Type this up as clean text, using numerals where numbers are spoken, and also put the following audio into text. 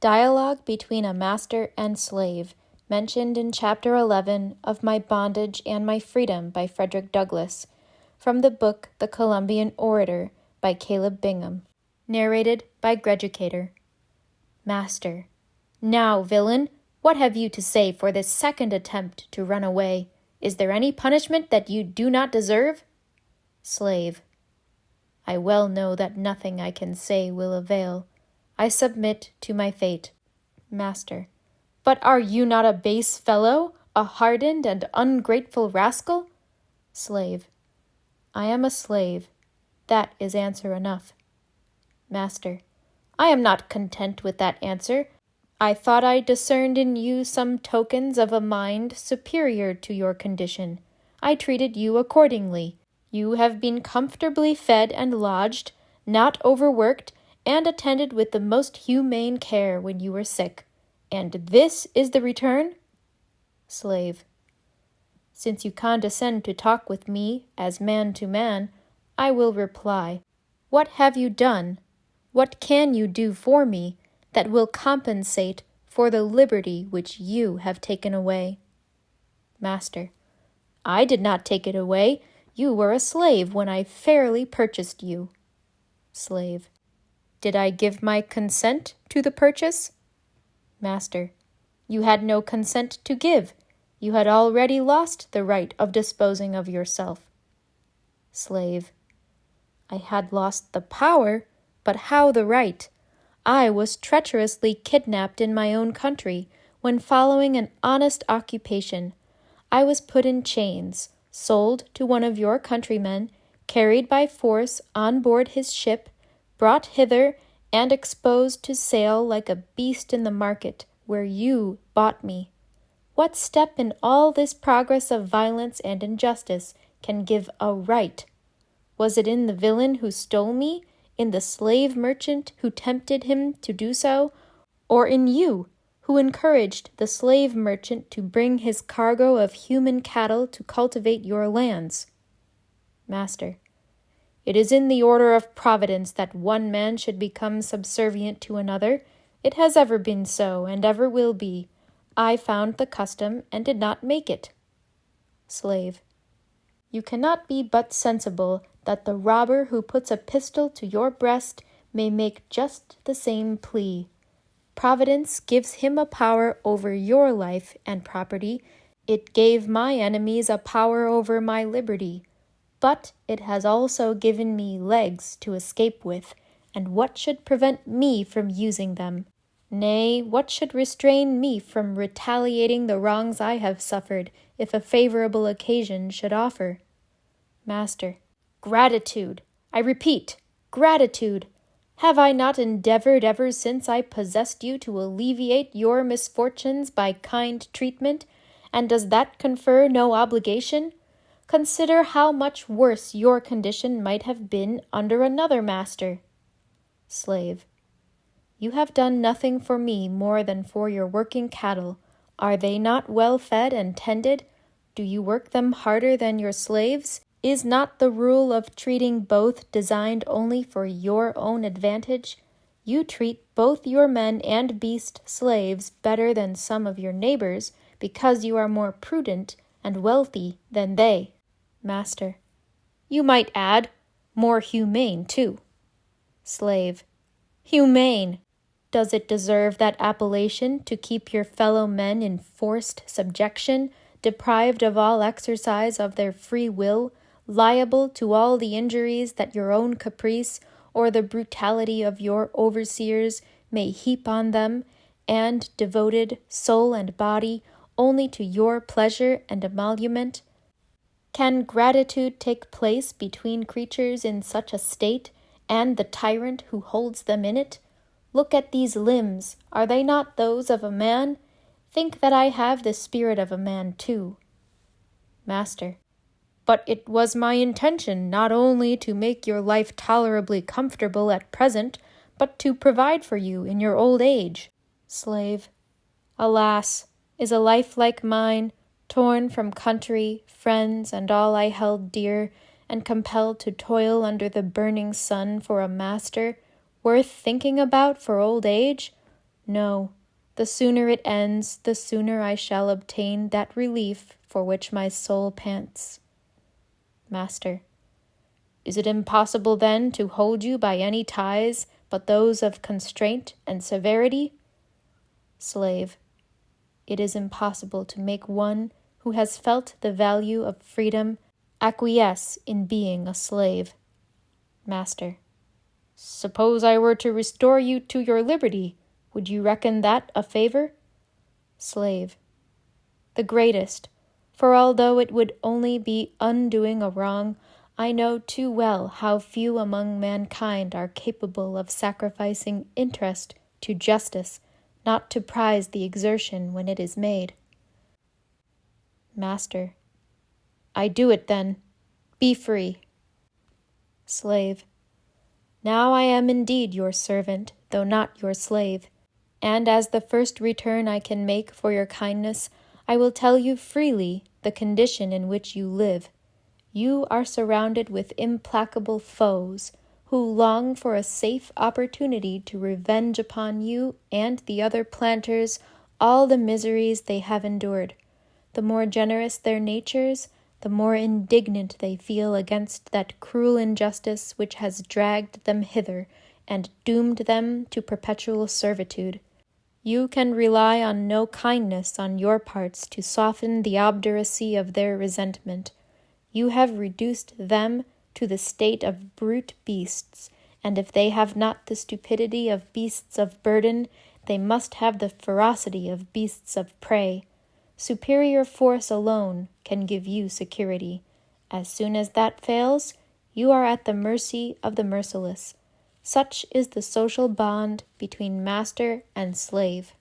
Dialogue between a master and slave, mentioned in Chapter 11 of My Bondage and My Freedom by Frederick Douglass, from the book The Columbian Orator by Caleb Bingham, narrated by Greducator. Master: Now, villain, what have you to say for this second attempt to run away? Is there any punishment that you do not deserve? Slave: I well know that nothing I can say will avail. I submit to my fate. Master: But are you not a base fellow, a hardened and ungrateful rascal? Slave: I am a slave. That is answer enough. Master: I am not content with that answer. I thought I discerned in you some tokens of a mind superior to your condition. I treated you accordingly. You have been comfortably fed and lodged, not overworked, and attended with the most humane care when you were sick. And this is the return? Slave: Since you condescend to talk with me as man to man, I will reply. What have you done? What can you do for me that will compensate for the liberty which you have taken away? Master: I did not take it away. You were a slave when I fairly purchased you. Slave: Did I give my consent to the purchase? Master: You had no consent to give. You had already lost the right of disposing of yourself. Slave: I had lost the power, but how the right? I was treacherously kidnapped in my own country when following an honest occupation. I was put in chains, sold to one of your countrymen, carried by force on board his ship, brought hither, and exposed to sale like a beast in the market, where you bought me. What step in all this progress of violence and injustice can give a right? Was it in the villain who stole me, in the slave merchant who tempted him to do so, or in you, who encouraged the slave merchant to bring his cargo of human cattle to cultivate your lands? Master: It is in the order of Providence that one man should become subservient to another. It has ever been so, and ever will be. I found the custom, and did not make it. Slave: You cannot be but sensible that the robber who puts a pistol to your breast may make just the same plea. Providence gives him a power over your life and property. It gave my enemies a power over my liberty. But it has also given me legs to escape with, and what should prevent me from using them? Nay, what should restrain me from retaliating the wrongs I have suffered, if a favorable occasion should offer? Master: Gratitude! I repeat, gratitude! Have I not endeavored ever since I possessed you to alleviate your misfortunes by kind treatment, and does that confer no obligation? Consider how much worse your condition might have been under another master. Slave: You have done nothing for me more than for your working cattle. Are they not well fed and tended? Do you work them harder than your slaves? Is not the rule of treating both designed only for your own advantage? You treat both your men and beast slaves better than some of your neighbors, because you are more prudent and wealthy than they. Master: You might add, more humane too. Slave: Humane! Does it deserve that appellation to keep your fellow men in forced subjection, deprived of all exercise of their free will, liable to all the injuries that your own caprice or the brutality of your overseers may heap on them, and devoted, soul and body, only to your pleasure and emolument? Can gratitude take place between creatures in such a state, and the tyrant who holds them in it? Look at these limbs. Are they not those of a man? Think that I have the spirit of a man too. Master: But it was my intention not only to make your life tolerably comfortable at present, but to provide for you in your old age. Slave: Alas, is a life like mine, torn from country, friends, and all I held dear, and compelled to toil under the burning sun for a master, worth thinking about for old age? No, the sooner it ends, the sooner I shall obtain that relief for which my soul pants. Master. Is it impossible then to hold you by any ties but those of constraint and severity? Slave. It is impossible to make one who has felt the value of freedom acquiesce in being a slave. Master. Suppose I were to restore you to your liberty, would you reckon that a favor? Slave. The greatest, for although it would only be undoing a wrong, I know too well how few among mankind are capable of sacrificing interest to justice, not to prize the exertion when it is made. Master. I do it then. Be free. Slave. Now I am indeed your servant, though not your slave, and as the first return I can make for your kindness, I will tell you freely the condition in which you live. You are surrounded with implacable foes, who long for a safe opportunity to revenge upon you and the other planters all the miseries they have endured. The more generous their natures, the more indignant they feel against that cruel injustice which has dragged them hither and doomed them to perpetual servitude. You can rely on no kindness on your parts to soften the obduracy of their resentment. You have reduced them to the state of brute beasts, and if they have not the stupidity of beasts of burden, they must have the ferocity of beasts of prey. Superior force alone can give you security. As soon as that fails, you are at the mercy of the merciless. Such is the social bond between master and slave.